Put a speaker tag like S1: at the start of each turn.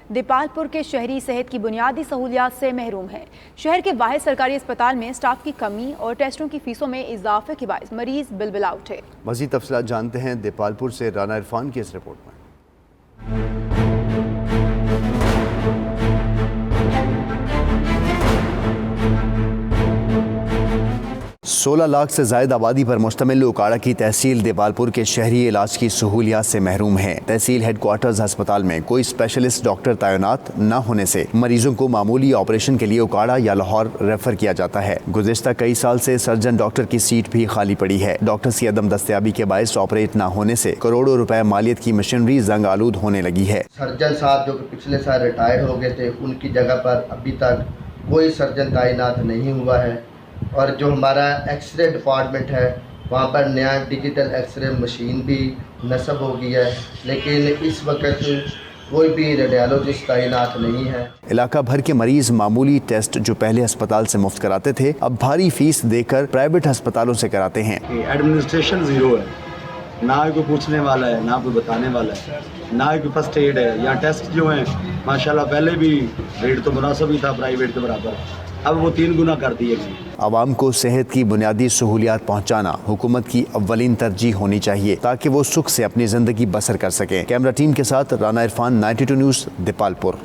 S1: दीपालपुर के शहरी सेहत की बुनियादी सहूलियात से महरूम है। शहर के वाहिद सरकारी अस्पताल में स्टाफ की कमी और टेस्टों की फीसों में इजाफे के बायस मरीज बिलबिला उठे।
S2: मज़ीद तफसीलात जानते हैं दीपालपुर से राना इरफान की इस रिपोर्ट में। 16 लाख से ज़ायद आबादी पर मुश्तमिल उकाड़ा की तहसील दीपालपुर के शहरी इलाज की सहूलियात से महरूम है। तहसील हेडक्वार्टर्स अस्पताल में कोई स्पेशलिस्ट डॉक्टर तैनात न होने से मरीजों को मामूली ऑपरेशन के लिए उकाड़ा या लाहौर रेफर किया जाता है। गुज़िश्ता कई साल से सर्जन डॉक्टर की सीट भी खाली पड़ी है। डॉक्टर्स की अदम दस्तयाबी के बायस ऑपरेट न होने से करोड़ों रुपए मालियत की मशीनरी जंग आलूद होने लगी है।
S3: सर्जन साहब जो पिछले साल रिटायर हो गए थे, उनकी जगह पर अभी तक कोई सर्जन तैनात नहीं हुआ है। और जो हमारा एक्सरे डिपार्टमेंट है, वहाँ पर नया डिजिटल एक्सरे मशीन भी नस्ब हो गई है, लेकिन इस वक्त कोई भी रेडियोलॉजिस्ट तैनात नहीं है।
S2: इलाका भर के मरीज मामूली टेस्ट जो पहले अस्पताल से मुफ्त कराते थे, अब भारी फीस देकर प्राइवेट अस्पतालों से कराते हैं।
S4: एडमिनिस्ट्रेशन जीरो है, ना कोई पूछने वाला है, ना कोई बताने वाला है, ना कोई फर्स्ट एड है। यहाँ टेस्ट जो हैं माशाल्लाह पहले भी रेट तो मुनासिब ही था प्राइवेट के बराबर, अब वो 3 गुना कर दिए गए।
S2: आवाम को सेहत की बुनियादी सहूलियात पहुँचाना हुकूमत की अव्वलीन तरजीह होनी चाहिए ताकि वो सुख से अपनी ज़िंदगी बसर कर सकें। कैमरा टीम के साथ राना इरफान, 92 न्यूज़, दीपालपुर।